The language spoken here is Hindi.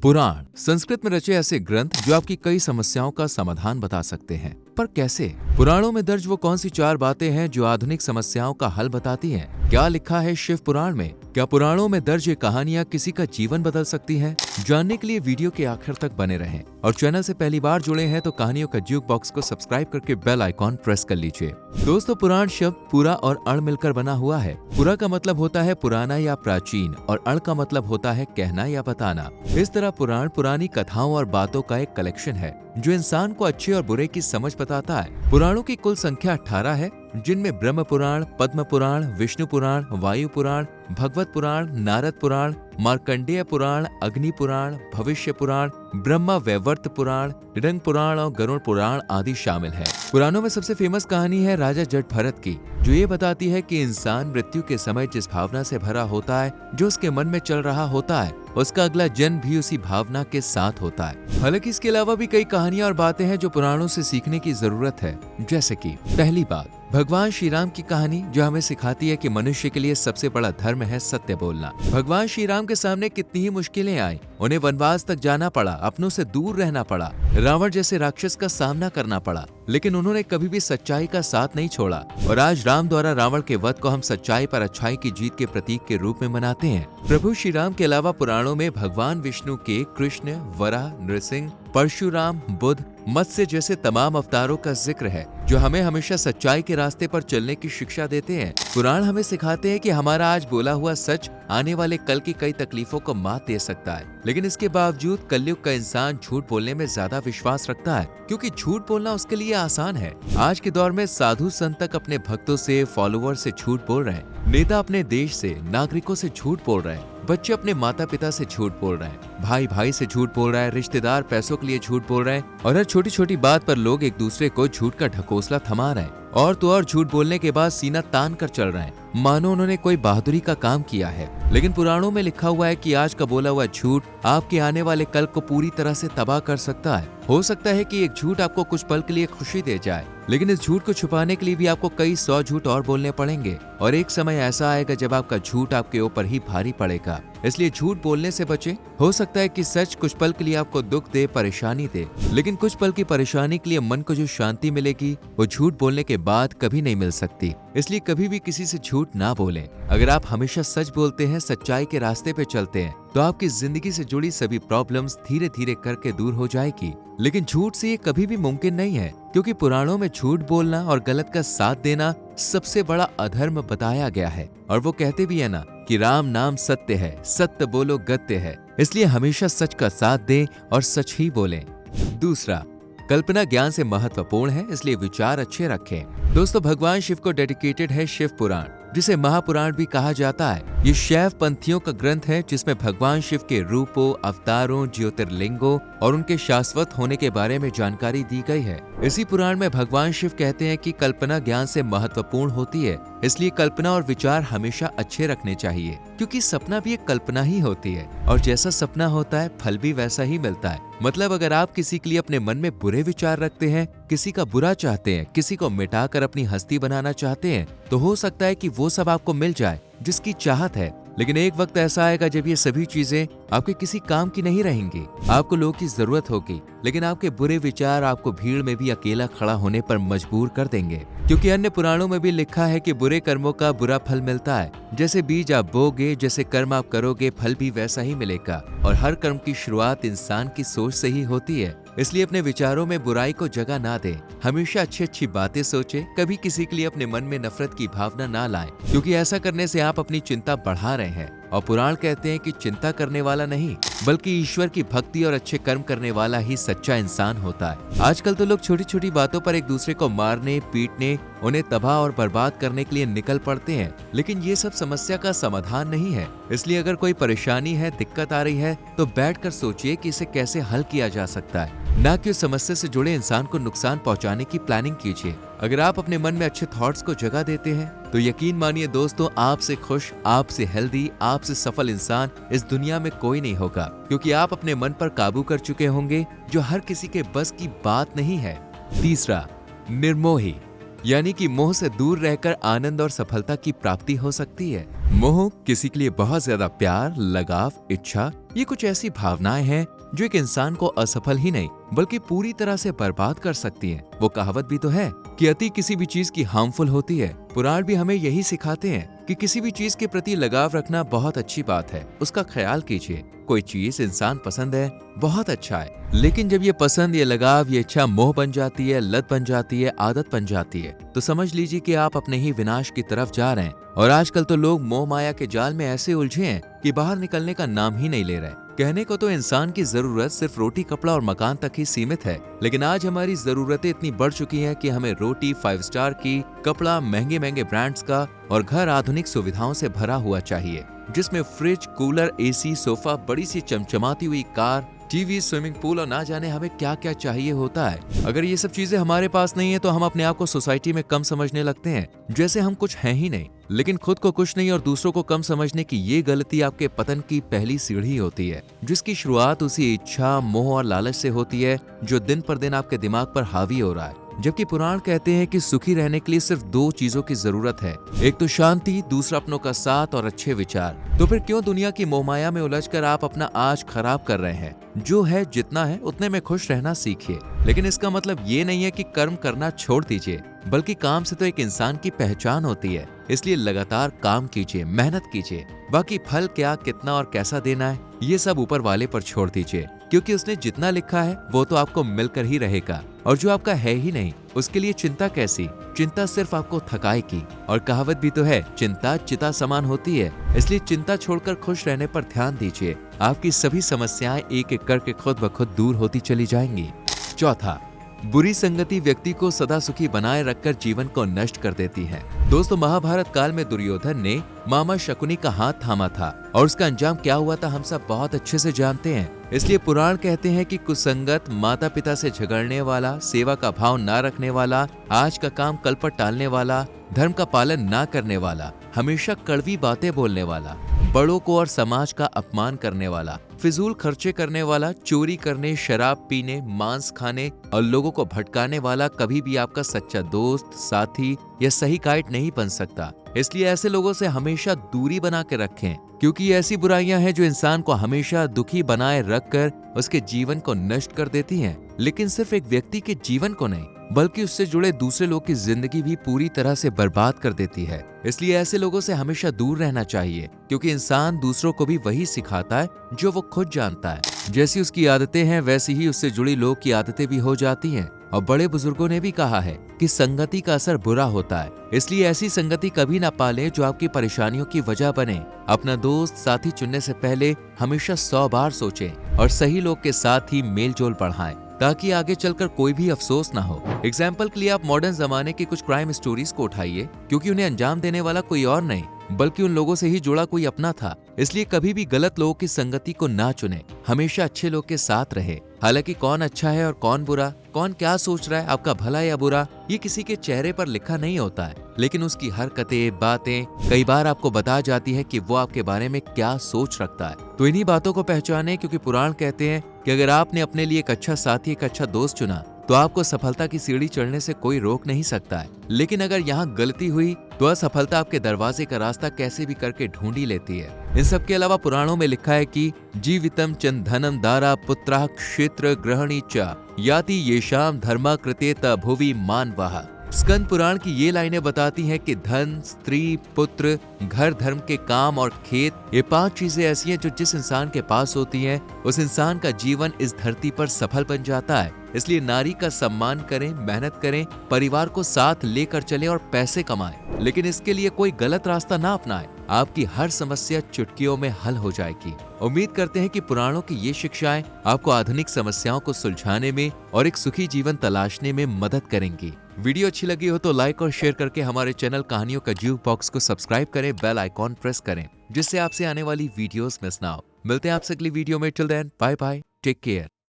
पुराण संस्कृत में रचे ऐसे ग्रंथ जो आपकी कई समस्याओं का समाधान बता सकते हैं। पर कैसे? पुराणों में दर्ज वो कौन सी 4 बातें हैं जो आधुनिक समस्याओं का हल बताती हैं? क्या लिखा है शिव पुराण में? क्या पुराणों में दर्ज ये कहानियां किसी का जीवन बदल सकती हैं? जानने के लिए वीडियो के आखिर तक बने रहें और चैनल से पहली बार जुड़े हैं तो कहानियों का ज्यूक बॉक्स को सब्सक्राइब करके बेल आइकॉन प्रेस कर लीजिए। दोस्तों, पुराण शब्द पुरा और अण मिलकर बना हुआ है। पुरा का मतलब होता है पुराना या प्राचीन और अण का मतलब होता है कहना या बताना। इस तरह पुराण पुरानी कथाओं और बातों का एक कलेक्शन है जो इंसान को अच्छे और बुरे की समझ बताता है। पुराणों की कुल संख्या 18 है, जिनमें ब्रह्म पुराण, पद्म पुराण, विष्णु पुराण, वायु पुराण, भगवत पुराण, नारद पुराण, मार्कंडेय पुराण, अग्नि पुराण, भविष्य पुराण, ब्रह्मा वैवर्त पुराण, रंग पुराण और गरुड़ पुराण आदि शामिल है। पुराणों में सबसे फेमस कहानी है राजा जट भरत की, जो ये बताती है कि इंसान मृत्यु के समय जिस भावना से भरा होता है, जो उसके मन में चल रहा होता है, उसका अगला जन्म भी उसी भावना के साथ होता है। हालांकि इसके अलावा भी कई कहानियां और बातें हैं जो पुराणों से सीखने की जरूरत है। जैसे कि पहली बात, भगवान श्री राम की कहानी जो हमें सिखाती है कि मनुष्य के लिए सबसे बड़ा धर्म है सत्य बोलना। भगवान श्री राम के सामने कितनी ही मुश्किलें आई, उन्हें वनवास तक जाना पड़ा, अपनों से दूर रहना पड़ा, रावण जैसे राक्षस का सामना करना पड़ा, लेकिन उन्होंने कभी भी सच्चाई का साथ नहीं छोड़ा। और आज राम द्वारा रावण के वध को हम सच्चाई पर अच्छाई की जीत के प्रतीक के रूप में मनाते हैं। प्रभु श्री राम के अलावा पुराणों में भगवान विष्णु के कृष्ण, वराह, नृसिंह, परशुराम, बुद्ध, मत्स्य जैसे तमाम अवतारों का जिक्र है जो हमें हमेशा सच्चाई के रास्ते पर चलने की शिक्षा देते हैं। पुराण हमें सिखाते हैं कि हमारा आज बोला हुआ सच आने वाले कल की कई तकलीफों को मात दे सकता है, लेकिन इसके बावजूद कलयुग का इंसान झूठ बोलने में ज्यादा विश्वास रखता है, क्योंकि झूठ बोलना उसके लिए आसान है। आज के दौर में साधु संत तक अपने भक्तों से, फॉलोअर से झूठ बोल रहे हैं, नेता अपने देश से, नागरिकों से झूठ बोल रहे हैं, बच्चे अपने माता पिता से झूठ बोल रहे हैं, भाई भाई से झूठ बोल रहा है, रिश्तेदार पैसों के लिए झूठ बोल रहे हैं और हर छोटी छोटी बात पर लोग एक दूसरे को झूठ का ढकोसला थमा रहे हैं। और तो और झूठ बोलने के बाद सीना तान कर चल रहे हैं, मानो उन्होंने कोई बहादुरी का काम किया है। लेकिन पुराणों में लिखा हुआ है कि आज का बोला हुआ झूठ आपके आने वाले कल को पूरी तरह से तबाह कर सकता है। हो सकता है कि एक झूठ आपको कुछ पल के लिए खुशी दे जाए, लेकिन इस झूठ को छुपाने के लिए भी आपको कई 100 झूठ और बोलने पड़ेंगे और एक समय ऐसा आएगा जब आपका झूठ आपके ऊपर ही भारी पड़ेगा। इसलिए झूठ बोलने से बचें। हो सकता है कि सच कुछ पल के लिए आपको दुख दे, परेशानी दे, लेकिन कुछ पल की परेशानी के लिए मन को जो शांति मिलेगी वो झूठ बोलने के बाद कभी नहीं मिल सकती। इसलिए कभी भी किसी से झूठ ना बोलें। अगर आप हमेशा सच बोलते हैं, सच्चाई के रास्ते पे चलते हैं, तो आपकी जिंदगी से जुड़ी सभी प्रॉब्लम्स धीरे धीरे करके दूर हो जाएगी। लेकिन झूठ से ये कभी भी मुमकिन नहीं है, क्योंकि पुराणों में झूठ बोलना और गलत का साथ देना सबसे बड़ा अधर्म बताया गया है। और वो कहते भी है ना कि राम नाम सत्य है, सत्य बोलो गत्य है। इसलिए हमेशा सच का साथ दें और सच ही बोलें। दूसरा, कल्पना ज्ञान से महत्वपूर्ण है, इसलिए विचार अच्छे रखें। दोस्तों, भगवान शिव को डेडिकेटेड है शिव पुराण, जिसे महापुराण भी कहा जाता है। ये शैव पंथियों का ग्रंथ है जिसमें भगवान शिव के रूपों, अवतारों, ज्योतिर्लिंगों और उनके शाश्वत होने के बारे में जानकारी दी गई है। इसी पुराण में भगवान शिव कहते हैं कि कल्पना ज्ञान से महत्वपूर्ण होती है, इसलिए कल्पना और विचार हमेशा अच्छे रखने चाहिए, क्योंकि सपना भी एक कल्पना ही होती है और जैसा सपना होता है फल भी वैसा ही मिलता है। मतलब अगर आप किसी के लिए अपने मन में बुरे विचार रखते हैं, किसी का बुरा चाहते हैं, किसी को मिटाकर अपनी हस्ती बनाना चाहते हैं, तो हो सकता है कि वो सब आपको मिल जाए जिसकी चाहत है। लेकिन एक वक्त ऐसा आएगा जब ये सभी चीजें आपके किसी काम की नहीं रहेंगी। आपको लोगों की जरूरत होगी, लेकिन आपके बुरे विचार आपको भीड़ में भी अकेला खड़ा होने पर मजबूर कर देंगे, क्योंकि अन्य पुराणों में भी लिखा है कि बुरे कर्मों का बुरा फल मिलता है। जैसे बीज आप बोगे, जैसे कर्म आप करोगे, फल भी वैसा ही मिलेगा। और हर कर्म की शुरुआत इंसान की सोच से ही होती है। इसलिए अपने विचारों में बुराई को जगह ना दें, हमेशा अच्छी अच्छी बातें सोचें, कभी किसी के लिए अपने मन में नफरत की भावना ना लाएं, क्योंकि ऐसा करने से आप अपनी चिंता बढ़ा रहे हैं। और पुराण कहते हैं कि चिंता करने वाला नहीं, बल्कि ईश्वर की भक्ति और अच्छे कर्म करने वाला ही सच्चा इंसान होता है। आजकल तो लोग छोटी छोटी बातों पर एक दूसरे को मारने, पीटने, उन्हें तबाह और बर्बाद करने के लिए निकल पड़ते हैं, लेकिन ये सब समस्या का समाधान नहीं है। इसलिए अगर कोई परेशानी है, दिक्कत आ रही है, तो बैठकर सोचिए कि इसे कैसे हल किया जा सकता है, ना कि उस समस्या से जुड़े इंसान को नुकसान पहुंचाने की प्लानिंग कीजिए। अगर आप अपने मन में अच्छे थॉट्स को जगह देते हैं, तो यकीन मानिए दोस्तों, आपसे खुश, आपसे हेल्दी, आपसे सफल इंसान इस दुनिया में कोई नहीं होगा, क्योंकि आप अपने मन पर काबू कर चुके होंगे, जो हर किसी के बस की बात नहीं है। तीसरा, निर्मोही, यानी कि मोह से दूर रहकर आनंद और सफलता की प्राप्ति हो सकती है। मोह किसी के लिए बहुत ज्यादा प्यार, लगाव, इच्छा, ये कुछ ऐसी भावनाएं हैं जो एक इंसान को असफल ही नहीं बल्कि पूरी तरह से बर्बाद कर सकती हैं। वो कहावत भी तो है कि अति किसी भी चीज की हार्मफुल होती है। पुराण भी हमें यही सिखाते हैं कि किसी भी चीज के प्रति लगाव रखना बहुत अच्छी बात है, उसका ख्याल कीजिए। कोई चीज इंसान पसंद है, बहुत अच्छा है, लेकिन जब ये पसंद, ये लगाव, ये इच्छा मोह बन जाती है, लत बन जाती है, आदत बन जाती है, तो समझ लीजिए कि आप अपने ही विनाश की तरफ जा रहे हैं। और आजकल तो लोग मोह माया के जाल में ऐसे उलझे हैं कि बाहर निकलने का नाम ही नहीं ले रहे। कहने को तो इंसान की जरूरत सिर्फ रोटी, कपड़ा और मकान तक ही सीमित है, लेकिन आज हमारी जरूरतें इतनी बढ़ चुकी हैं कि हमें रोटी 5 स्टार की, कपड़ा महंगे महंगे ब्रांड्स का और घर आधुनिक सुविधाओं से भरा हुआ चाहिए, जिसमें फ्रिज, कूलर, एसी, सोफा, बड़ी सी चमचमाती हुई कार, टीवी, स्विमिंग पूल और ना जाने हमें क्या क्या चाहिए होता है। अगर ये सब चीजें हमारे पास नहीं है तो हम अपने आप को सोसाइटी में कम समझने लगते हैं, जैसे हम कुछ हैं ही नहीं। लेकिन खुद को कुछ नहीं और दूसरों को कम समझने की ये गलती आपके पतन की पहली सीढ़ी होती है, जिसकी शुरुआत उसी इच्छा, मोह और लालच से होती है जो दिन पर दिन आपके दिमाग पर हावी हो रहा है। जबकि पुराण कहते हैं कि सुखी रहने के लिए सिर्फ 2 चीजों की जरूरत है, एक तो शांति, दूसरा अपनों का साथ और अच्छे विचार। तो फिर क्यों दुनिया की मोहमाया में उलझकर आप अपना आज खराब कर रहे हैं? जो है, जितना है उतने में खुश रहना सीखिए। लेकिन इसका मतलब ये नहीं है कि कर्म करना छोड़ दीजिए, बल्कि काम से तो एक इंसान की पहचान होती है। इसलिए लगातार काम कीजिए, मेहनत कीजिए। बाकी फल क्या, कितना और कैसा देना है, ये सब ऊपर वाले पर छोड़ दीजिए, क्योंकि उसने जितना लिखा है वो तो आपको मिलकर ही रहेगा, और जो आपका है ही नहीं उसके लिए चिंता कैसी? चिंता सिर्फ आपको थकाएगी। और कहावत भी तो है, चिंता चिता समान होती है। इसलिए चिंता छोड़कर खुश रहने पर ध्यान दीजिए। आपकी सभी समस्याएं एक एक करके खुद ब खुद दूर होती चली जाएंगी। चौथा, बुरी संगति व्यक्ति को सदा सुखी बनाए रखकर जीवन को नष्ट कर देती है। दोस्तों, महाभारत काल में दुर्योधन ने मामा शकुनी का हाथ थामा था और उसका अंजाम क्या हुआ था हम सब बहुत अच्छे से जानते हैं। इसलिए पुराण कहते हैं कि कुसंगत, माता पिता से झगड़ने वाला, सेवा का भाव ना रखने वाला, आज का काम कल पर टालने वाला, धर्म का पालन ना करने वाला, हमेशा कड़वी बातें बोलने वाला, बड़ों को और समाज का अपमान करने वाला, फिजूल खर्चे करने वाला, चोरी करने, शराब पीने, मांस खाने और लोगों को भटकाने वाला कभी भी आपका सच्चा दोस्त, साथी या सही गाइड नहीं बन सकता। इसलिए ऐसे लोगों से हमेशा दूरी बना के रखें, क्योंकि ये ऐसी बुराइयां हैं जो इंसान को हमेशा दुखी बनाए रखकर उसके जीवन को नष्ट कर देती हैं। लेकिन सिर्फ एक व्यक्ति के जीवन को नहीं, बल्कि उससे जुड़े दूसरे लोग की जिंदगी भी पूरी तरह से बर्बाद कर देती है। इसलिए ऐसे लोगों से हमेशा दूर रहना चाहिए, क्योंकि इंसान दूसरों को भी वही सिखाता है जो वो खुद जानता है। जैसी उसकी आदतें हैं वैसी ही उससे जुड़ी लोग की आदतें भी हो जाती हैं। और बड़े बुजुर्गों ने भी कहा है कि संगति का असर बुरा होता है। इसलिए ऐसी संगति कभी ना पालें जो आपकी परेशानियों की वजह बने। अपना दोस्त, साथी चुनने से पहले हमेशा 100 बार सोचें और सही लोग के साथ ही मेल जोल बढ़ाएं, ताकि आगे चलकर कोई भी अफसोस ना हो। एग्जाम्पल के लिए आप मॉडर्न जमाने की कुछ क्राइम स्टोरीज को उठाइए, क्योंकि उन्हें अंजाम देने वाला कोई और नहीं बल्कि उन लोगों से ही जुड़ा कोई अपना था। इसलिए कभी भी गलत लोगों की संगति को ना चुने, हमेशा अच्छे लोग के साथ रहे। हालांकि कौन अच्छा है और कौन बुरा, कौन क्या सोच रहा है, आपका भला या बुरा, ये किसी के चेहरे पर लिखा नहीं होता है, लेकिन उसकी हरकतें, बातें कई बार आपको बता जाती है कि वो आपके बारे में क्या सोच रखता है। तो इन्हीं बातों को पहचाने, क्योंकि पुराण कहते हैं कि अगर आपने अपने लिए एक अच्छा साथी, एक अच्छा दोस्त चुना तो आपको सफलता की सीढ़ी चढ़ने से कोई रोक नहीं सकता है। लेकिन अगर यहाँ गलती हुई तो असफलता आपके दरवाजे का रास्ता कैसे भी करके ढूंढ ही लेती है। इन सब के अलावा पुराणों में लिखा है कि जीवितम चंदनम दारा पुत्रा क्षेत्र ग्रहणी च याति येषाम धर्मा कृतेत भुवि मानवः। स्कंद पुराण की ये लाइनें बताती हैं कि धन, स्त्री, पुत्र, घर, धर्म के काम और खेत, ये 5 चीजें ऐसी हैं जो जिस इंसान के पास होती हैं उस इंसान का जीवन इस धरती पर सफल बन जाता है। इसलिए नारी का सम्मान करें, मेहनत करें, परिवार को साथ लेकर चलें और पैसे कमाएं, लेकिन इसके लिए कोई गलत रास्ता ना अपनाएं। आपकी हर समस्या चुटकियों में हल हो जाएगी। उम्मीद करते हैं कि पुराणों की ये शिक्षाएं आपको आधुनिक समस्याओं को सुलझाने में और एक सुखी जीवन तलाशने में मदद करेंगी। वीडियो अच्छी लगी हो तो लाइक और शेयर करके हमारे चैनल कहानियों का ज्यूक बॉक्स को सब्सक्राइब करें, बेल आइकॉन प्रेस करें, जिससे आपसे आने वाली वीडियोस मिस ना हो। मिलते हैं आपसे अगली वीडियो में। Till then, bye bye, take care.